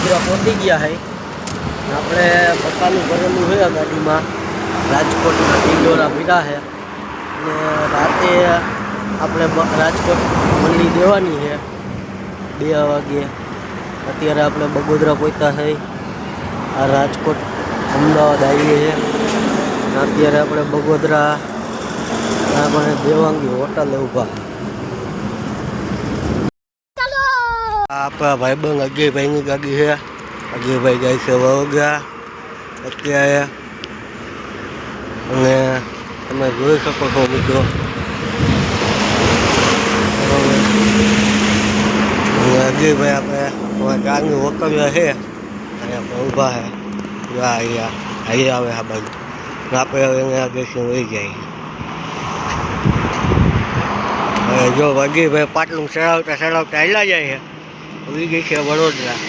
બગોદરા પહોંચી ગયા છે। આપણે બકાલું ભરેલું છે ગાડીમાં, રાજકોટના ઢીંડોરા પીડા છે અને રાતે આપણે રાજકોટ મંડી દેવાની છે 2 વાગે। અત્યારે આપણે બગોદરા પહોંચ્યા છે। આ રાજકોટ અમદાવાદ હાઈવે છે। અત્યારે આપણે બગોદરા આપણે દેવાંગી હોટલે ઊભા। આપણા ભાઈબંધ અજયભાઈની ગાડી છે। અજયભાઈ જાય છે વડોદરા અત્યારે, અને તમે જોઈ શકો છો મિત્રો અજયભાઈ આપણે ગાડી વકવ્યા છે અને આપણે ઊભા છે। અહીંયા હાઈ આવે આ બાજુ, આપણે હવે એને આગળ વહી જાય। હવે જો અજયભાઈ પાટલું ચડાવતા હાલ્યા જાય છે, ઉભી ગઈ છે વડોદરા।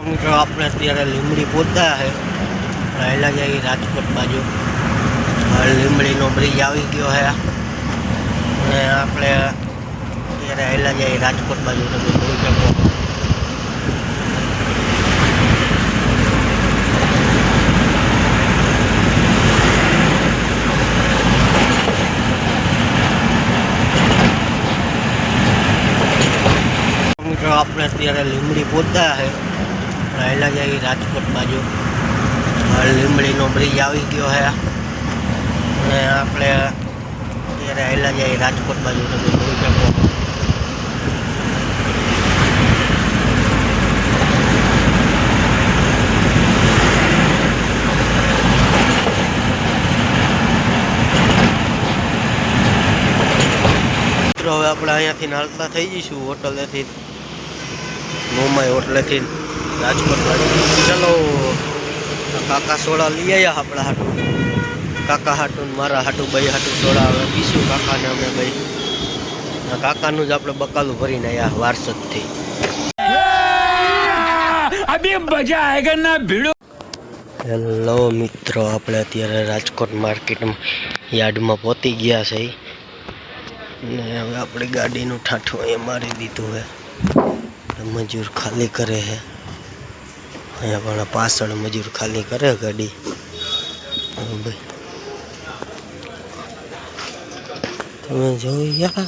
મિત્રો આપણે અત્યારે લીંબડી પહોંચ્યા છે, હાલ્યા જાય રાજકોટ બાજુ। લીંબડીનો બ્રિજ આવી ગયો છે અને આપણે અત્યારે હાલ્યા જાય રાજકોટ બાજુ। તમે જોઈ શકો મિત્રો આપણે અત્યારે લીંબડી પહોંચ્યા છે, હાલ્યા જાય રાજકોટ બાજુ। લીંબડીનો બ્રિજ આવી ગયો છે અને આપણે અત્યારે હાલ્યા જાય રાજકોટ બાજુ। તમે જોઈ શકો મિત્રો હવે આપણે અહીંયાથી હાલતા થઈ જઈશું હોટલેથી, મોમાઈ હોટલેથી રાજકોટ બાજુ। ચલો કાકા સોડા લઈ આવ્યા આપણા હાટું, કાકા હાટું મારા હાટું, ભાઈ હાટું સોડા હવે પીશું કાકાને અમે ભાઈ। કાકાનું જ આપણે બકાલું ભરીને આવ્યા વારસદથી। હેલો મિત્રો, આપણે અત્યારે રાજકોટ માર્કેટ યાર્ડમાં પહોંચી ગયા છે ને હવે આપણી ગાડીનું ઠાઠું અહીંયા મારી દીધું છે। મજૂર ખાલી કરે છે અહીંયા, પણ પાછળ મજૂર ખાલી કરે ગાડી। તમે જોયા